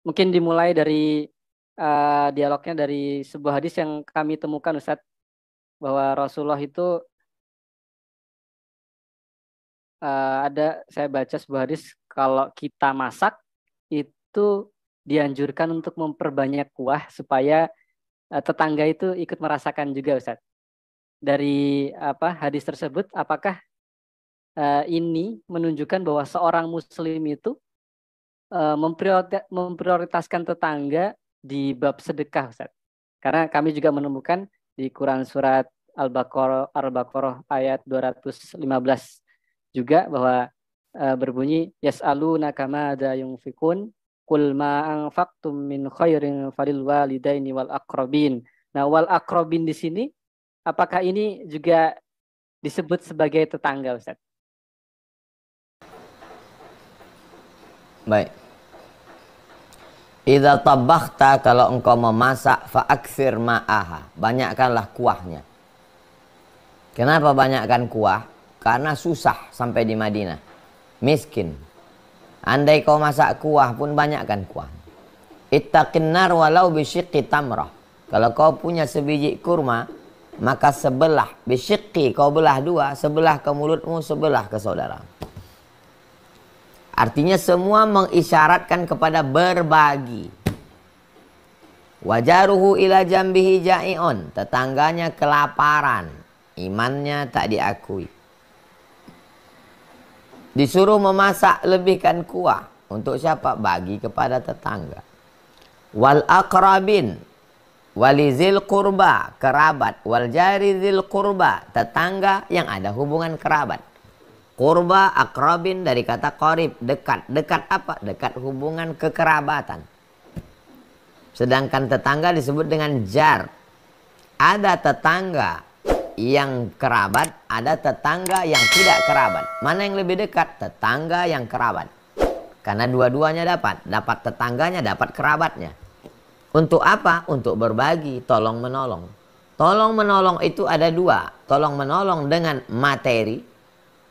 mungkin dimulai dari dialognya dari sebuah hadis yang kami temukan, Ustadz, bahwa Rasulullah itu ada, saya baca sebuah hadis, kalau kita masak itu dianjurkan untuk memperbanyak kuah supaya tetangga itu ikut merasakan juga, Ustadz. Dari hadis tersebut, apakah ini menunjukkan bahwa seorang muslim itu memprioritaskan tetangga di bab sedekah, Ustaz? Karena kami juga menemukan di Quran surat Al-Baqarah ayat 215 juga bahwa berbunyi yas'alunaka madza yunfikun qul ma anfaqtum min khairin falil walidaini wal aqrabin. Nah, wal aqrabin di sini apakah ini juga disebut sebagai tetangga, Ustaz? Baik. Idza tabakhta, kalau engkau memasak, fa'aktsir ma'aha, banyakkanlah kuahnya. Kenapa banyakkan kuah? Karena susah sampai di Madinah, miskin. Andai kau masak kuah pun banyakkan kuah. Ittaqin nar walau bisyiqqi tamrah. Kalau kau punya sebiji kurma, maka sebelah, bisyiqqi, kau belah dua, sebelah ke mulutmu, sebelah ke saudara. Artinya semua mengisyaratkan kepada berbagi. Wajaruhu ila jambihi ja'i'un, tetangganya kelaparan, imannya tak diakui. Disuruh memasak, lebihkan kuah. Untuk siapa? Bagi kepada tetangga. Wal aqrabin, walizil qurba, kerabat. Wal jari zil qurba, tetangga yang ada hubungan kerabat. Qurba, akrabin dari kata qarib, dekat. Dekat apa? Dekat hubungan kekerabatan. Sedangkan tetangga disebut dengan jar. Ada tetangga yang kerabat, ada tetangga yang tidak kerabat. Mana yang lebih dekat? Tetangga yang kerabat. Karena dua-duanya dapat. Dapat tetangganya, dapat kerabatnya. Untuk apa? Untuk berbagi, tolong menolong. Tolong menolong itu ada dua. Tolong menolong dengan materi,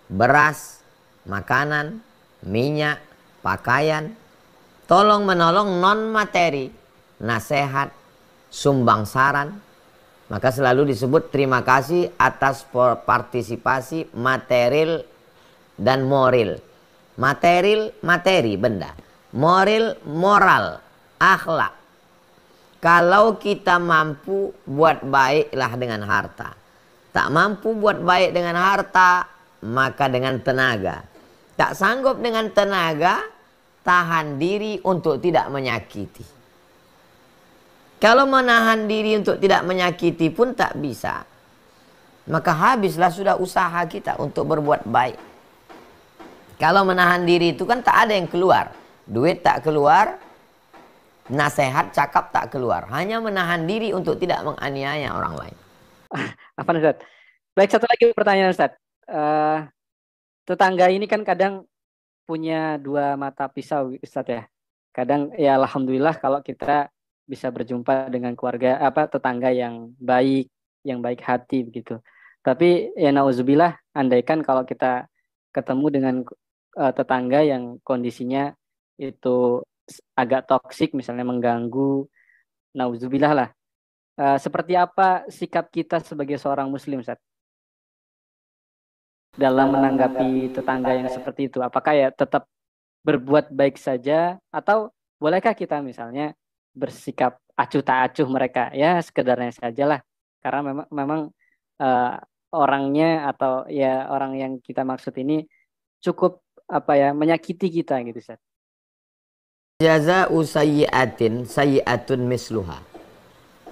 beras, makanan, minyak, pakaian. Tolong menolong non materi, nasihat, sumbang saran. Maka selalu disebut terima kasih atas partisipasi material dan moral. Material, materi, benda. Moral, moral, akhlak. Kalau kita mampu, buat baiklah dengan harta. Tak mampu buat baik dengan harta, maka dengan tenaga. Tak sanggup dengan tenaga, tahan diri untuk tidak menyakiti. Kalau menahan diri untuk tidak menyakiti pun tak bisa, maka habislah sudah usaha kita untuk berbuat baik. Kalau menahan diri itu kan tak ada yang keluar. Duit tak keluar, nasihat cakap tak keluar. Hanya menahan diri untuk tidak menganiaya orang lain. Apa Ustaz? Baik, satu lagi pertanyaan Ustaz. Tetangga ini kan kadang punya dua mata pisau, Ustaz ya. Kadang ya alhamdulillah kalau kita bisa berjumpa dengan keluarga tetangga yang baik hati begitu. Tapi ya nauzubillah, andaikan kalau kita ketemu dengan tetangga yang kondisinya itu agak toksik, misalnya mengganggu, nauzubillah lah. Seperti apa sikap kita sebagai seorang muslim, Ustaz, dalam menanggapi tetangga yang seperti itu? Apakah ya tetap berbuat baik saja, atau bolehkah kita misalnya bersikap acuh tak acuh mereka, ya sekedarnya sajalah, karena memang orangnya atau ya orang yang kita maksud ini cukup menyakiti kita gitu, Ustaz. Jaza'u sayyi'atin sayyi'atun misluha.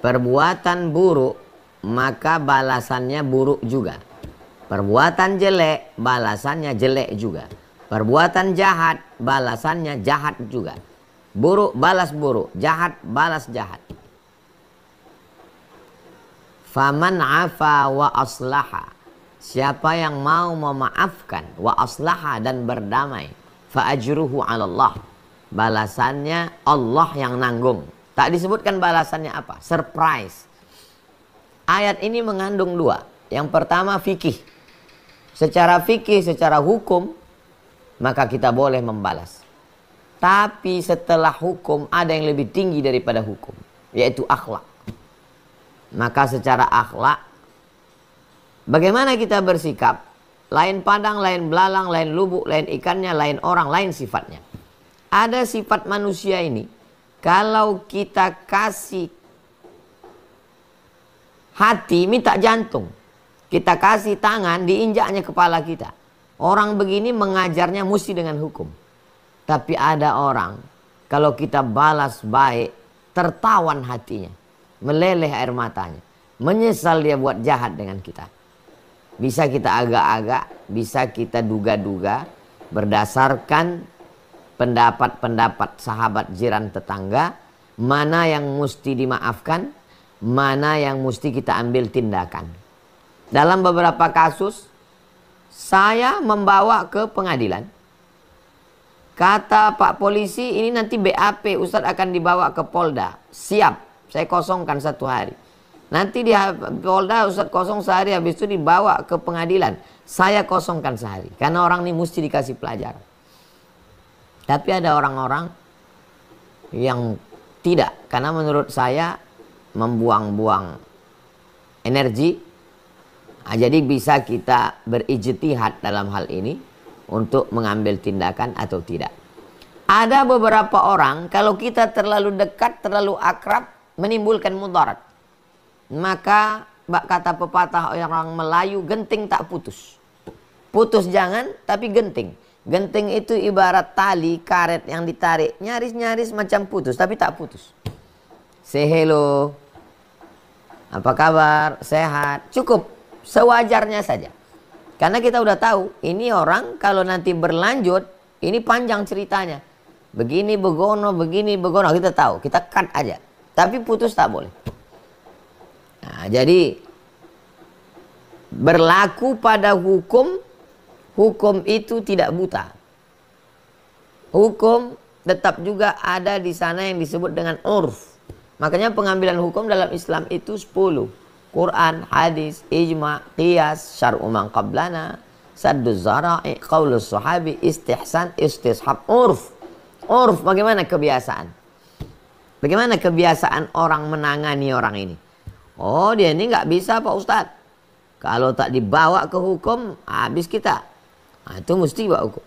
Perbuatan buruk maka balasannya buruk juga. Perbuatan jelek balasannya jelek juga. Perbuatan jahat balasannya jahat juga. Buruk balas buruk, jahat balas jahat. Faman afa wa aslaha, siapa yang mau memaafkan, wa aslaha dan berdamai, fa ajruhu 'ala Allah, balasannya Allah yang nanggung. Tak disebutkan balasannya apa, surprise. Ayat ini mengandung dua. Yang pertama fikih. Secara fikih, secara hukum, maka kita boleh membalas. Tapi setelah hukum ada yang lebih tinggi daripada hukum, yaitu akhlak. Maka secara akhlak, bagaimana kita bersikap? Lain padang, lain belalang, lain lubuk, lain ikannya, lain orang, lain sifatnya. Ada sifat manusia ini, kalau kita kasih hati, minta jantung. Kita kasih tangan, diinjaknya kepala kita. Orang begini mengajarnya mesti dengan hukum. Tapi ada orang, kalau kita balas baik, tertawan hatinya. Meleleh air matanya. Menyesal dia buat jahat dengan kita. Bisa kita agak-agak, bisa kita duga-duga, berdasarkan pendapat-pendapat sahabat jiran tetangga, mana yang mesti dimaafkan, mana yang mesti kita ambil tindakan. Dalam beberapa kasus, saya membawa ke pengadilan. Kata Pak Polisi, ini nanti BAP, Ustadz akan dibawa ke Polda. Siap, saya kosongkan 1 hari. Nanti di Polda Ustadz kosong sehari, habis itu dibawa ke pengadilan. Saya kosongkan sehari, karena orang ini mesti dikasih pelajaran. Tapi ada orang-orang yang tidak, karena menurut saya membuang-buang energi. Jadi bisa kita berijtihad dalam hal ini untuk mengambil tindakan atau tidak. Ada beberapa orang, kalau kita terlalu dekat, terlalu akrab, menimbulkan mudarat. Maka kata pepatah orang Melayu, genting tak putus. Putus jangan, tapi genting. Genting itu ibarat tali karet yang ditarik, nyaris-nyaris macam putus, tapi tak putus. Say hello, apa kabar, sehat, cukup, sewajarnya saja. Karena kita udah tahu, ini orang kalau nanti berlanjut, ini panjang ceritanya. Begini begono, kita tahu, kita cut aja. Tapi putus tak boleh. Nah, jadi berlaku pada hukum, hukum itu tidak buta. Hukum tetap juga ada di sana yang disebut dengan urf. Makanya pengambilan hukum dalam Islam itu 10. Quran, hadis, ijma, qiyas, syar'u man qablana, saddu zara'i, qaulus sahabi, istihsan, istishab, urf. Urf, bagaimana kebiasaan? Bagaimana kebiasaan orang menangani orang ini? Oh, dia ini nggak bisa Pak Ustadz. Kalau tak dibawa ke hukum, habis kita. Nah, itu mesti bawa hukum.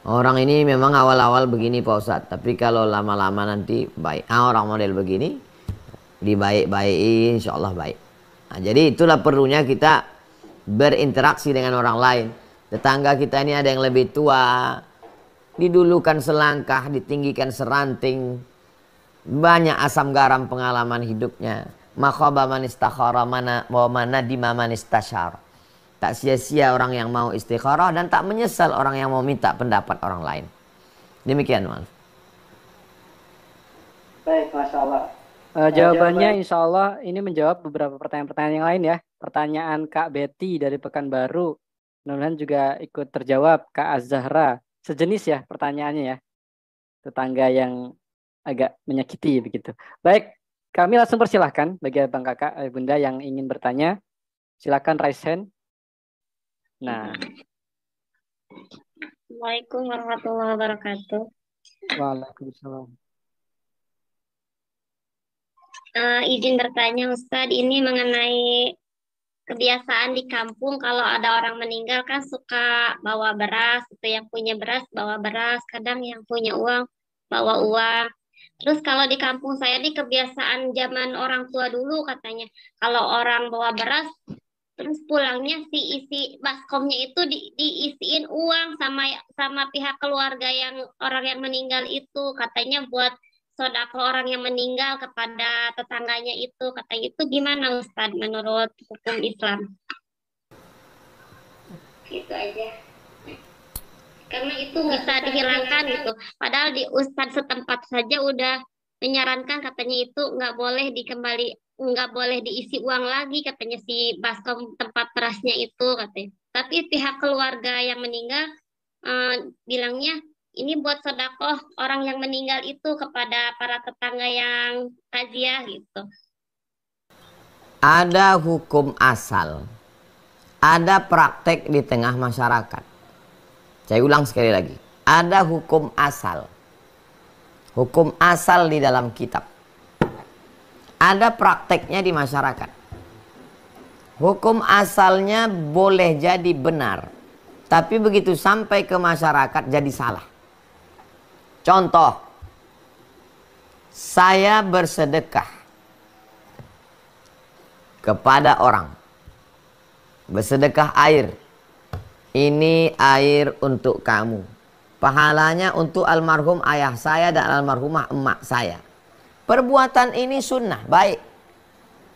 Orang ini memang awal-awal begini Pak Ustadz, tapi kalau lama-lama nanti baik. Orang model begini, dibaik-baikin, insya Allah baik. Nah, jadi itulah perlunya kita berinteraksi dengan orang lain. Tetangga kita ini ada yang lebih tua, didulukan selangkah, ditinggikan seranting. Banyak asam garam pengalaman hidupnya. Ma khaba man istakhara wa mana dima man istasyara. Tak sia-sia orang yang mau istikharah dan tak menyesal orang yang mau minta pendapat orang lain. Demikian, Mas. Baik, Masya Allah. Jawabannya insya Allah ini menjawab beberapa pertanyaan-pertanyaan yang lain ya. Pertanyaan Kak Betty dari Pekanbaru. Mudah-mudahan juga ikut terjawab. Kak Az-Zahra. Sejenis ya pertanyaannya ya. Tetangga yang agak menyakiti begitu. Baik, kami langsung persilahkan bagi abang kakak, bunda yang ingin bertanya. Silakan raise hand. Nah. Assalamualaikum warahmatullahi wabarakatuh. Waalaikumsalam. Izin bertanya Ustadz, ini mengenai kebiasaan di kampung kalau ada orang meninggal kan suka bawa beras, itu yang punya beras bawa beras, kadang yang punya uang bawa uang. Terus kalau di kampung saya di kebiasaan zaman orang tua dulu katanya, kalau orang bawa beras, terus pulangnya si isi baskomnya itu diisiin uang sama pihak keluarga yang orang yang meninggal itu, katanya buat sedekah orang yang meninggal kepada tetangganya itu. Katanya itu gimana Ustadz menurut hukum Islam? Gitu aja. Karena itu bisa dihilangkan gitu. Padahal di Ustadz setempat saja udah menyarankan katanya itu nggak boleh diisi uang lagi katanya si baskom tempat berasnya itu katanya. Tapi pihak keluarga yang meninggal bilangnya ini buat sedekah orang yang meninggal itu kepada para tetangga yang takziah gitu. Ada hukum asal, ada praktek di tengah masyarakat. Saya ulang sekali lagi, ada hukum asal, Hukum asal di dalam kitab. Ada prakteknya di masyarakat. Hukum asalnya boleh jadi benar, tapi begitu sampai ke masyarakat jadi salah. Contoh, saya bersedekah kepada orang. Bersedekah air. Ini air untuk kamu. Pahalanya untuk almarhum ayah saya dan almarhumah emak saya. Perbuatan ini sunnah, baik.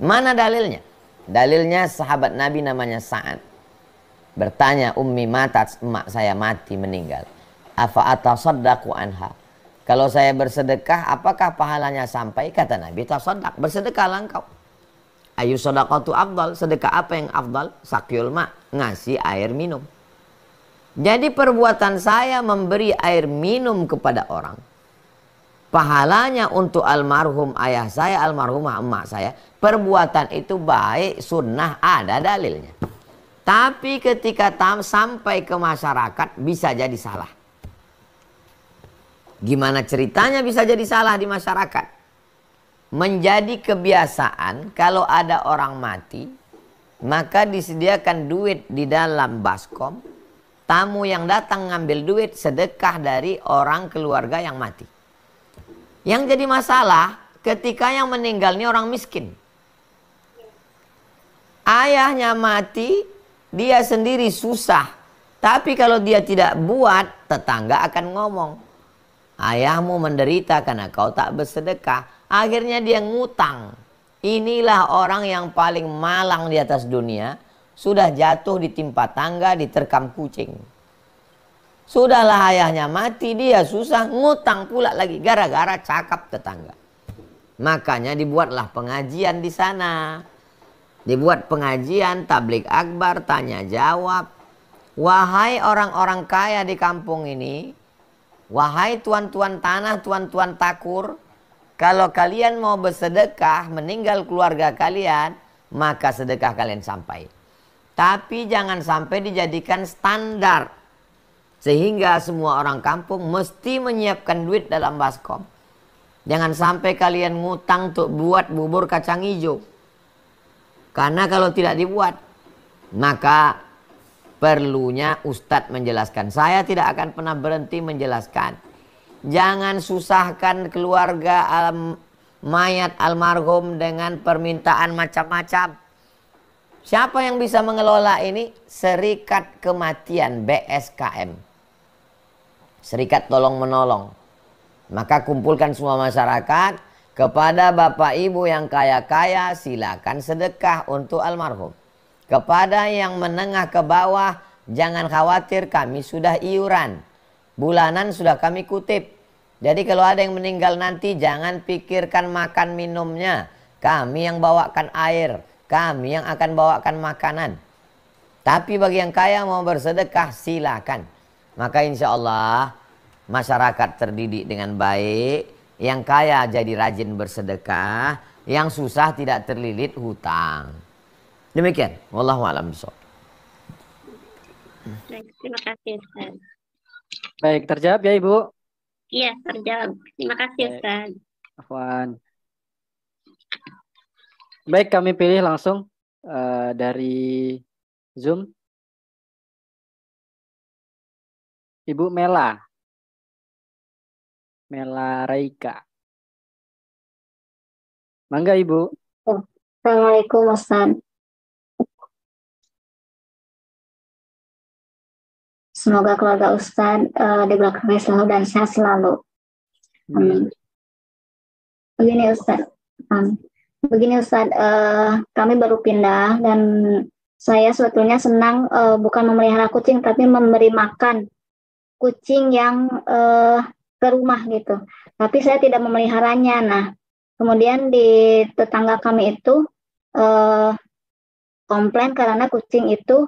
Mana dalilnya? Dalilnya sahabat Nabi namanya Sa'ad. Bertanya, ummi matat, emak saya mati meninggal. Afa atasaddaqu anha. Kalau saya bersedekah, apakah pahalanya sampai? Kata Nabi, tasaddaq, bersedekahlah engkau. Ayu sadaqatu afdal, sedekah apa yang afdal? Sakyul ma, ngasih air minum. Jadi perbuatan saya memberi air minum kepada orang, pahalanya untuk almarhum ayah saya, almarhumah emak saya. Perbuatan itu baik, sunnah, ada dalilnya. Tapi ketika sampai ke masyarakat bisa jadi salah. Gimana ceritanya bisa jadi salah di masyarakat? Menjadi kebiasaan kalau ada orang mati, maka disediakan duit di dalam baskom. Tamu yang datang ngambil duit sedekah dari orang keluarga yang mati. Yang jadi masalah ketika yang meninggal ini orang miskin. Ayahnya mati, dia sendiri susah. Tapi kalau dia tidak buat, tetangga akan ngomong, ayahmu menderita karena kau tak bersedekah. Akhirnya dia ngutang. Inilah orang yang paling malang di atas dunia. Sudah jatuh ditimpa tangga, diterkam kucing. Sudahlah ayahnya mati, dia susah, ngutang pula lagi. Gara-gara cakap tetangga. Makanya dibuatlah pengajian di sana. Dibuat pengajian, tablik akbar, tanya jawab. Wahai orang-orang kaya di kampung ini. Wahai tuan-tuan tanah, tuan-tuan takur. Kalau kalian mau bersedekah, meninggal keluarga kalian, maka sedekah kalian sampai. Tapi jangan sampai dijadikan standar. Sehingga semua orang kampung mesti menyiapkan duit dalam baskom. Jangan sampai kalian ngutang untuk buat bubur kacang hijau. Karena kalau tidak dibuat, maka perlunya Ustadz menjelaskan. Saya tidak akan pernah berhenti menjelaskan. Jangan susahkan keluarga mayat almarhum dengan permintaan macam-macam. Siapa yang bisa mengelola ini? Serikat Kematian BSKM. Serikat Tolong Menolong. Maka kumpulkan semua masyarakat. Kepada bapak ibu yang kaya-kaya silakan sedekah untuk almarhum. Kepada yang menengah ke bawah jangan khawatir, kami sudah iuran. Bulanan sudah kami kutip. Jadi kalau ada yang meninggal nanti jangan pikirkan makan minumnya. Kami yang bawakan air. Kami yang akan bawakan makanan. Tapi bagi yang kaya mau bersedekah silakan. Maka insya Allah masyarakat terdidik dengan baik. Yang kaya jadi rajin bersedekah. Yang susah tidak terlilit hutang. Demikian. Wallahu a'lam bishawab. Terima kasih, Ustaz. Baik, terjawab ya Ibu? Iya, terjawab. Terima kasih, Baik. Ustaz. Afwan. Baik, kami pilih langsung dari Zoom. Ibu Mela. Mela Raika. Mangga Ibu. Assalamualaikum Ustaz. Semoga keluarga Ustaz dibelakangnya selalu dan sehat selalu. Amin. Begini Ustaz. Begini Ustaz, kami baru pindah dan saya sebetulnya senang bukan memelihara kucing tapi memberi makan kucing yang ke rumah gitu. Tapi saya tidak memeliharanya. Nah, kemudian di tetangga kami itu komplain karena kucing itu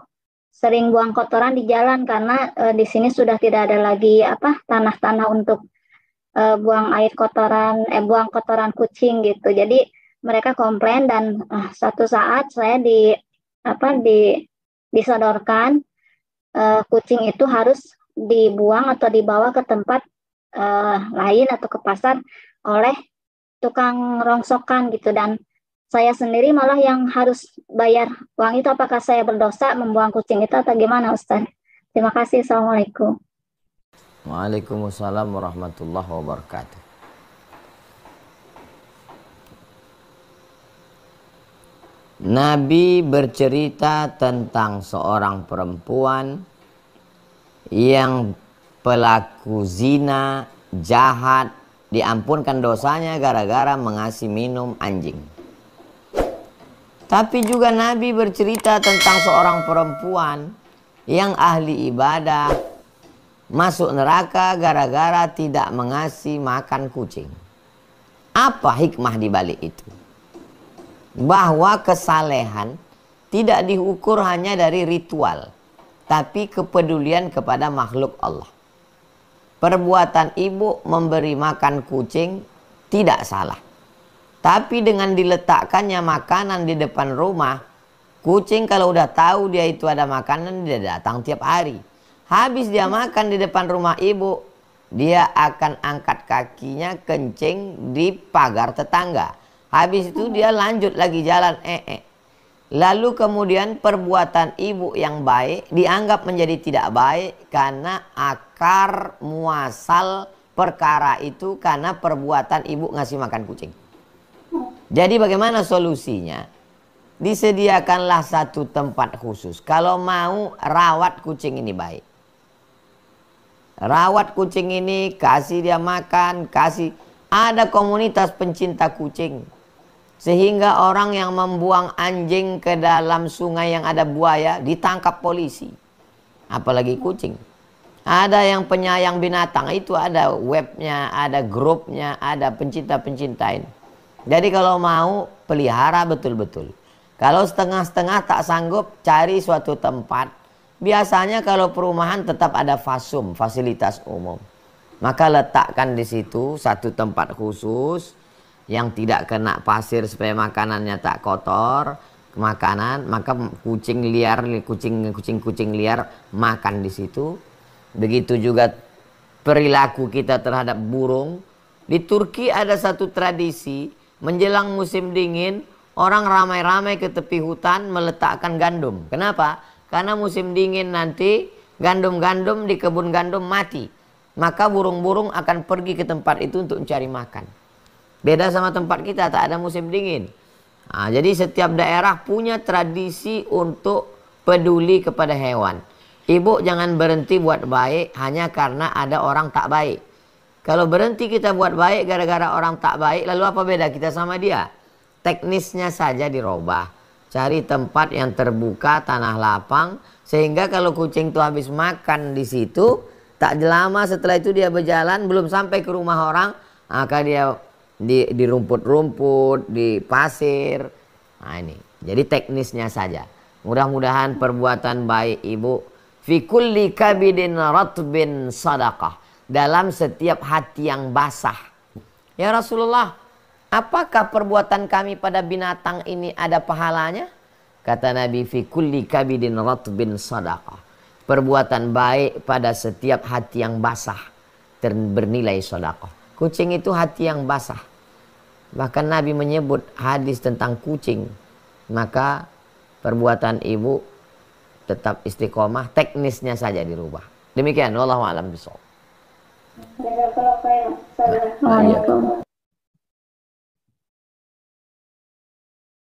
sering buang kotoran di jalan karena di sini sudah tidak ada lagi tanah-tanah untuk buang buang kotoran kucing gitu. Jadi mereka komplain dan satu saat saya disodorkan kucing itu harus dibuang atau dibawa ke tempat lain atau ke pasar oleh tukang rongsokan gitu, dan saya sendiri malah yang harus bayar uang itu. Apakah saya berdosa membuang kucing itu atau gimana, Ustaz? Terima kasih. Assalamualaikum. Waalaikumsalam warahmatullahi wabarakatuh. Nabi bercerita tentang seorang perempuan yang pelaku zina, jahat, diampunkan dosanya gara-gara mengasih minum anjing. Tapi juga Nabi bercerita tentang seorang perempuan yang ahli ibadah masuk neraka gara-gara tidak mengasih makan kucing. Apa hikmah di balik itu? Bahwa kesalehan tidak diukur hanya dari ritual, tapi kepedulian kepada makhluk Allah. Perbuatan ibu memberi makan kucing tidak salah. Tapi dengan diletakkannya makanan di depan rumah, kucing kalau udah tahu dia itu ada makanan, dia datang tiap hari. Habis dia makan di depan rumah ibu, dia akan angkat kakinya kencing di pagar tetangga. Habis itu dia lanjut lagi jalan Lalu kemudian perbuatan ibu yang baik dianggap menjadi tidak baik karena akar muasal perkara itu karena perbuatan ibu ngasih makan kucing. Jadi bagaimana solusinya? Disediakanlah satu tempat khusus. Kalau mau rawat kucing ini baik. Rawat kucing ini, kasih dia makan, kasih. Ada komunitas pencinta kucing. Sehingga orang yang membuang anjing ke dalam sungai yang ada buaya ditangkap polisi. Apalagi kucing. Ada yang penyayang binatang, itu ada webnya, ada grupnya, ada pencinta-pencinta ini. Jadi kalau mau pelihara betul-betul. Kalau setengah-setengah tak sanggup, cari suatu tempat. Biasanya kalau perumahan tetap ada fasum, fasilitas umum. Maka letakkan di situ satu tempat khusus yang tidak kena pasir supaya makanannya tak kotor, makanan, maka kucing liar, kucing liar makan di situ. Begitu juga perilaku kita terhadap burung. Di Turki ada satu tradisi, menjelang musim dingin, orang ramai-ramai ke tepi hutan meletakkan gandum. Kenapa? Karena musim dingin nanti gandum-gandum di kebun gandum mati. Maka burung-burung akan pergi ke tempat itu untuk mencari makan. Beda sama tempat kita, tak ada musim dingin. Nah, jadi setiap daerah punya tradisi untuk peduli kepada hewan. Ibu jangan berhenti buat baik hanya karena ada orang tak baik. Kalau berhenti kita buat baik gara-gara orang tak baik, lalu apa beda kita sama dia? Teknisnya saja dirubah. Cari tempat yang terbuka, tanah lapang, sehingga kalau kucing itu habis makan di situ, tak lama setelah itu dia berjalan, belum sampai ke rumah orang, maka dia di rumput-rumput, di pasir. Nah ini, jadi teknisnya saja. Mudah-mudahan perbuatan baik ibu, fi kulli kabidin ratbin sadaqah, dalam setiap hati yang basah. Ya Rasulullah, apakah perbuatan kami pada binatang ini ada pahalanya? Kata Nabi, fi kulli kabidin ratbin sadaqah. Perbuatan baik pada setiap hati yang basah bernilai sedekah. Kucing itu hati yang basah. Bahkan Nabi menyebut hadis tentang kucing. Maka perbuatan ibu tetap istiqomah, teknisnya saja dirubah. Demikian, wallahu a'lam bishawab.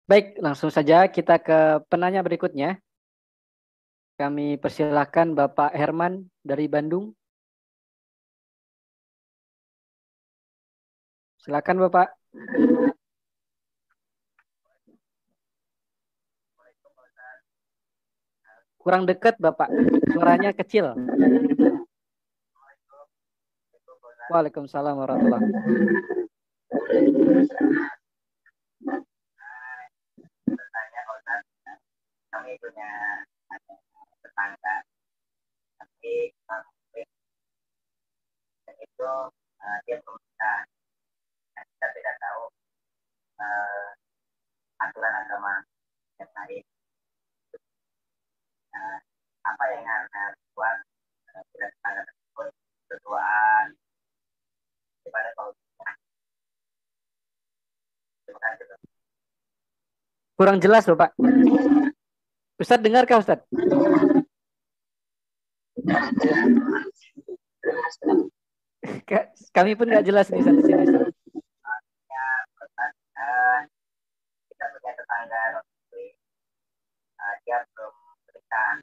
Baik, langsung saja kita ke penanya berikutnya. Kami persilahkan Bapak Herman dari Bandung. Silakan Bapak. Kurang dekat Bapak, suaranya kecil. Waalaikumsalam warahmatullahi wabarakatuh. Kami punya tetangga, tapi itu dia pemerintah. Kita tidak tahu aturan agama yang lain. Apa yang harus buat tidak tetangga tersebut berdoaan Kurang jelas loh Pak. Ustadz dengarkah Ustadz? Kami pun nggak jelas nih sampai sini. Ustadz. Kita punya tetangga muslim, dia belum berikan,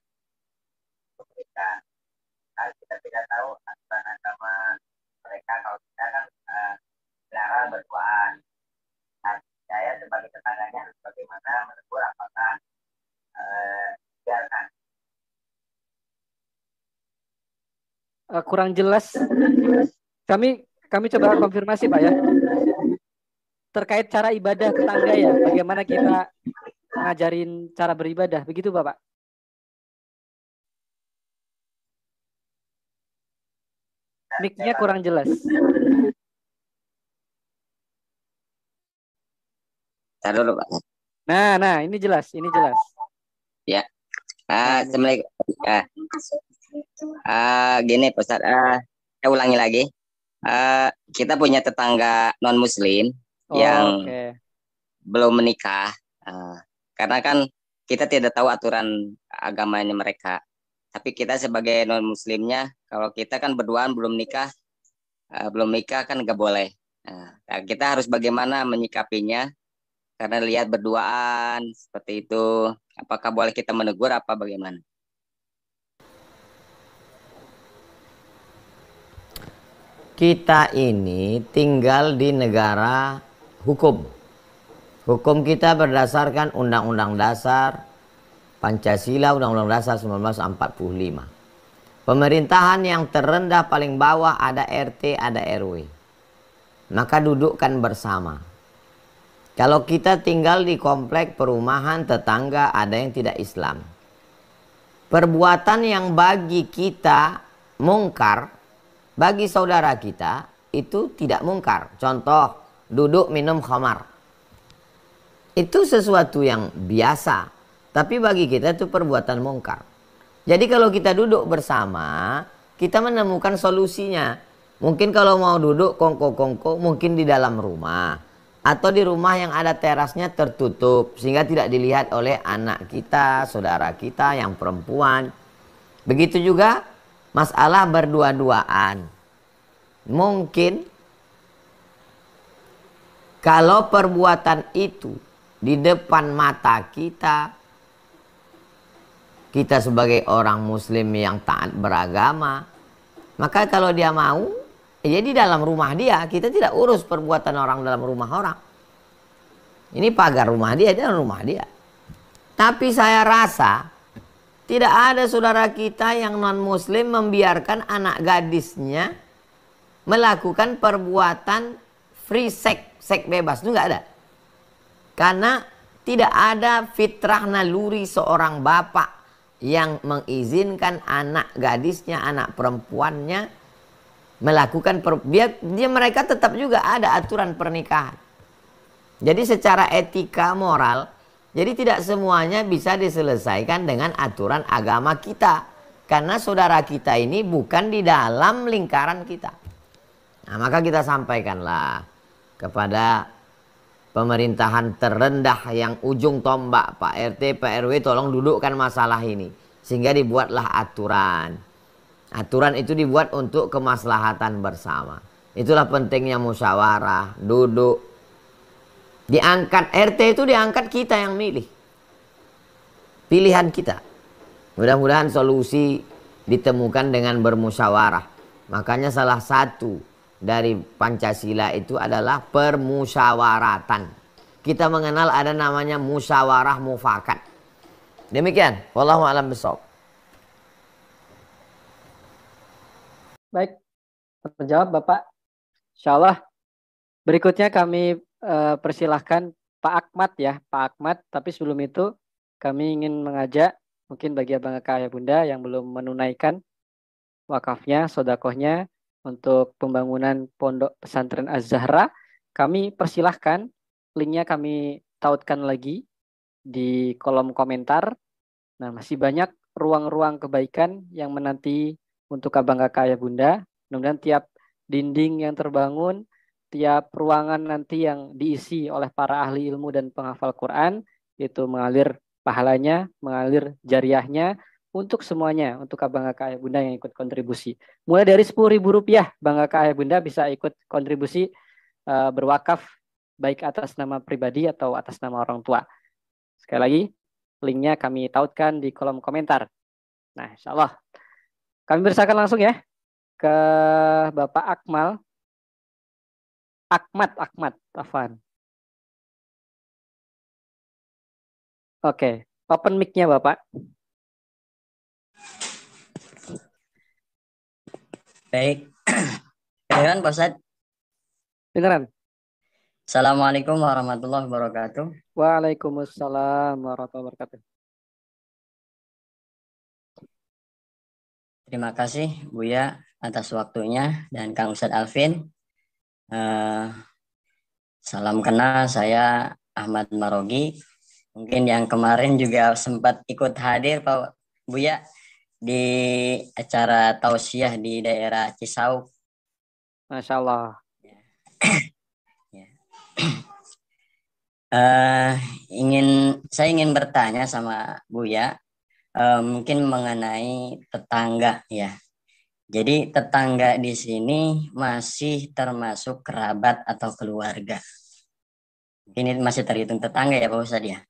kita tidak tahu aturan agama mereka. Kalau kita kan dilarang berduaan. Nah, saya sebagai tetangganya harus bagaimana menegur, apakah biarkan. Kurang jelas. Kami coba konfirmasi Pak ya. Terkait cara ibadah tetangga ya, bagaimana kita ngajarin cara beribadah, begitu Bapak? Mic-nya kurang jelas. Taruh dulu Pak. Nah, ini jelas, Ya. Assalamualaikum. Gini Pak Ustaz, saya ulangi lagi. Kita punya tetangga non Muslim yang belum menikah, karena kan kita tidak tahu aturan agamanya mereka. Tapi kita sebagai non Muslimnya, kalau kita kan berduaan belum nikah kan nggak boleh. Nah, kita harus bagaimana menyikapinya? Karena lihat berduaan seperti itu, apakah boleh kita menegur apa bagaimana? Kita ini tinggal di negara hukum. Hukum kita berdasarkan Undang-Undang Dasar Pancasila, Undang-Undang Dasar 1945. Pemerintahan yang terendah paling bawah ada RT, ada RW. Maka dudukkan bersama. Kalau kita tinggal di komplek perumahan tetangga ada yang tidak Islam. Perbuatan yang bagi kita mungkar, bagi saudara kita itu tidak mungkar. Contoh, duduk minum khamar. Itu sesuatu yang biasa. Tapi bagi kita itu perbuatan mungkar. Jadi kalau kita duduk bersama, kita menemukan solusinya. Mungkin kalau mau duduk kongko-kongko, mungkin di dalam rumah. Atau di rumah yang ada terasnya tertutup. Sehingga tidak dilihat oleh anak kita, saudara kita yang perempuan. Begitu juga masalah berdua-duaan. Mungkin kalau perbuatan itu di depan mata kita sebagai orang muslim yang taat beragama, maka kalau dia mau, ya di dalam rumah dia, kita tidak urus perbuatan orang dalam rumah orang. Ini pagar rumah dia, dalam rumah dia. Tapi saya rasa tidak ada saudara kita yang non-muslim membiarkan anak gadisnya melakukan perbuatan free sex, seks bebas. Itu nggak ada. Karena tidak ada fitrah naluri seorang bapak yang mengizinkan anak gadisnya, anak perempuannya melakukan mereka tetap juga ada aturan pernikahan. Jadi secara etika moral, jadi tidak semuanya bisa diselesaikan dengan aturan agama kita. Karena saudara kita ini bukan di dalam lingkaran kita. Nah, maka kita sampaikanlah kepada pemerintahan terendah yang ujung tombak, Pak RT, Pak RW, tolong dudukkan masalah ini. Sehingga dibuatlah aturan. Aturan itu dibuat untuk kemaslahatan bersama. Itulah pentingnya musyawarah, duduk. Diangkat, RT itu diangkat kita yang milih. Pilihan kita. Mudah-mudahan solusi ditemukan dengan bermusyawarah. Makanya salah satu dari Pancasila itu adalah permusyawaratan. Kita mengenal ada namanya musyawarah mufakat. Demikian. Wallahu a'lam bishawab. Baik, terjawab Bapak. Insyaallah. Berikutnya kami persilahkan Pak Ahmad ya, Pak Ahmad. Tapi sebelum itu kami ingin mengajak mungkin bagi abang kakak ayah bunda yang belum menunaikan wakafnya, sodakohnya untuk pembangunan pondok pesantren Az-Zahra, kami persilahkan, linknya kami tautkan lagi di kolom komentar. Nah, masih banyak ruang-ruang kebaikan yang menanti untuk abang kakak ayah bunda. Mudah-mudahan tiap dinding yang terbangun, tiap ruangan nanti yang diisi oleh para ahli ilmu dan penghafal Quran, itu mengalir pahalanya, mengalir jariahnya untuk semuanya, untuk abang kakak ayah bunda yang ikut kontribusi. Mulai dari Rp10.000 bang kakak ayah bunda bisa ikut kontribusi berwakaf baik atas nama pribadi atau atas nama orang tua. Sekali lagi, linknya kami tautkan di kolom komentar. Nah, insya Allah kami bersakan langsung ya ke Bapak Ahmad, Afan. Oke, open mic-nya Bapak. Baik, kedengeran Pak Ustadz? Dengeran. Assalamualaikum warahmatullahi wabarakatuh. Waalaikumsalam warahmatullahi wabarakatuh. Terima kasih Buya atas waktunya dan Kang Ustadz Alvin. Salam kenal, saya Ahmad Marogi. Mungkin yang kemarin juga sempat ikut hadir Pak Buya di acara tausiah di daerah Cisauk. Masya Allah. Saya ingin bertanya sama Buya, mungkin mengenai tetangga ya. Jadi tetangga di sini masih termasuk kerabat atau keluarga. Ini masih terhitung tetangga ya Pak Ustadz ya.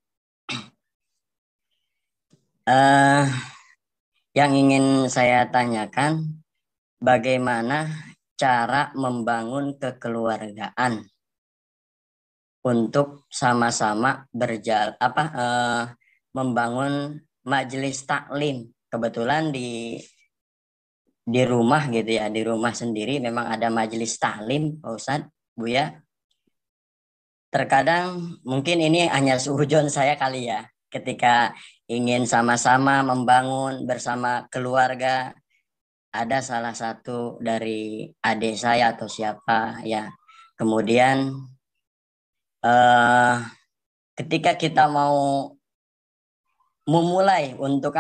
Yang ingin saya tanyakan, bagaimana cara membangun kekeluargaan untuk sama-sama membangun majelis taklim. Kebetulan di rumah gitu ya, di rumah sendiri memang ada majelis taklim Pak Ustadz, Buya. Terkadang mungkin ini hanya suudzon saya kali ya, ketika ingin sama-sama membangun bersama keluarga, ada salah satu dari adik saya atau siapa ya, kemudian ketika kita mau memulai untuk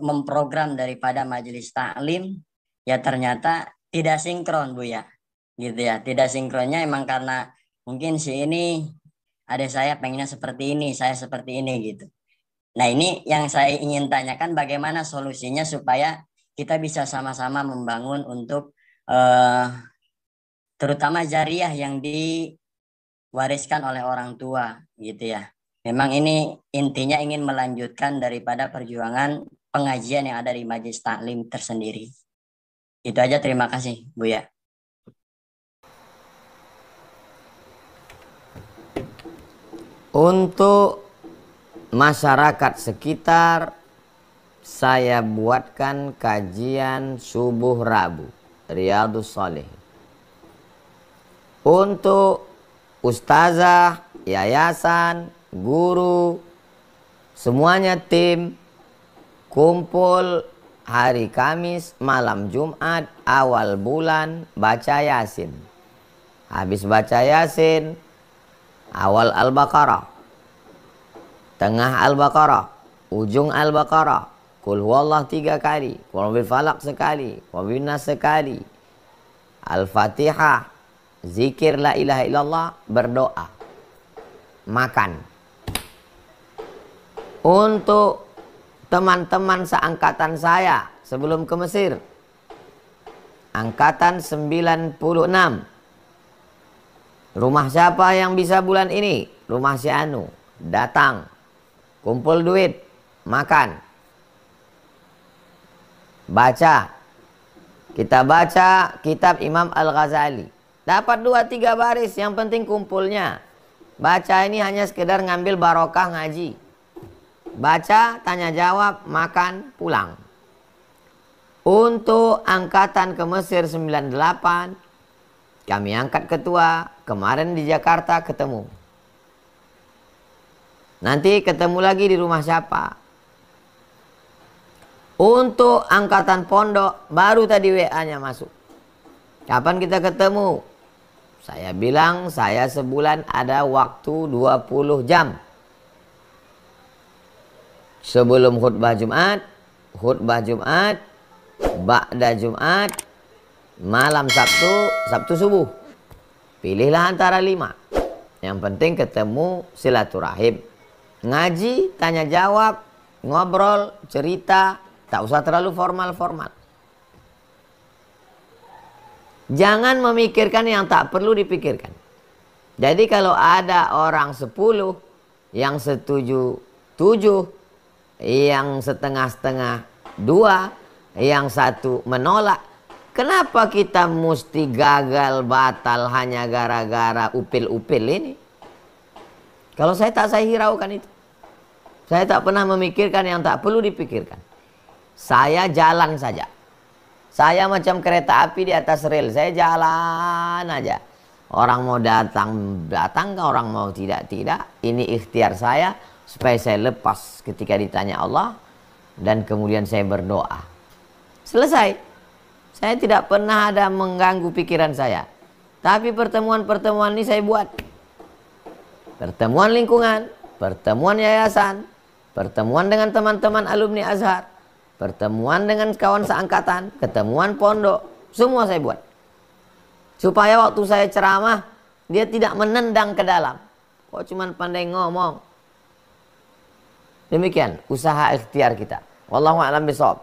memprogram daripada majelis taklim, ya ternyata tidak sinkron Bu ya, gitu ya. Tidak sinkronnya emang karena mungkin si ini ada saya pengennya seperti ini, saya seperti ini gitu. Nah ini yang saya ingin tanyakan, bagaimana solusinya supaya kita bisa sama-sama membangun untuk terutama jariah yang diwariskan oleh orang tua gitu ya. Memang ini intinya ingin melanjutkan daripada perjuangan pengajian yang ada di majelis taklim tersendiri. Itu aja, terima kasih Buya. Untuk masyarakat sekitar, saya buatkan kajian subuh Rabu, Riyadhus Shalihin. Untuk ustazah, yayasan, guru, semuanya tim kumpul hari Kamis, malam Jumat, awal bulan baca Yasin. Habis baca Yasin, awal Al-Baqarah, tengah Al-Baqarah, ujung Al-Baqarah, Qul huwallah 3 kali, Qul bil falaq sekali, Qul bin nas sekali, Al-Fatihah, zikir la ilaha illallah, berdoa, makan. Untuk teman-teman seangkatan saya sebelum ke Mesir, angkatan 96, rumah siapa yang bisa bulan ini? Rumah si Anu. Datang, kumpul duit, makan, baca. Kita baca kitab Imam Al-Ghazali. Dapat 2-3 baris, yang penting kumpulnya. Baca ini hanya sekedar ngambil barokah ngaji. Baca, tanya jawab, makan, pulang. Untuk angkatan ke Mesir 98, kami angkat ketua. Kemarin di Jakarta ketemu. Nanti ketemu lagi di rumah siapa. Untuk angkatan pondok, baru tadi WA-nya masuk. Kapan kita ketemu? Saya bilang saya sebulan ada waktu 20 jam. Sebelum khutbah Jumat, ba'da Jumat, malam Sabtu, Sabtu subuh. Pilihlah antara 5. Yang penting ketemu silaturahim. Ngaji, tanya jawab, ngobrol, cerita, tak usah terlalu formal-formal. Jangan memikirkan yang tak perlu dipikirkan. Jadi kalau ada orang 10 yang setuju 7, yang setengah-setengah 2, yang 1 menolak, kenapa kita mesti gagal batal hanya gara-gara upil-upil ini? Kalau saya hiraukan itu. Saya tak pernah memikirkan yang tak perlu dipikirkan. Saya jalan saja. Saya macam kereta api di atas rel. Saya jalan aja. Orang mau datang, orang mau tidak. Ini ikhtiar saya supaya saya lepas ketika ditanya Allah. Dan kemudian saya berdoa. Selesai. Saya tidak pernah ada mengganggu pikiran saya. Tapi pertemuan-pertemuan ini saya buat. Pertemuan lingkungan, pertemuan yayasan, pertemuan dengan teman-teman alumni Azhar, pertemuan dengan kawan seangkatan, ketemuan pondok, semua saya buat. Supaya waktu saya ceramah, dia tidak menendang ke dalam. Kok cuman pandai ngomong. Demikian usaha ikhtiar kita. Wallahu a'lam bishawab.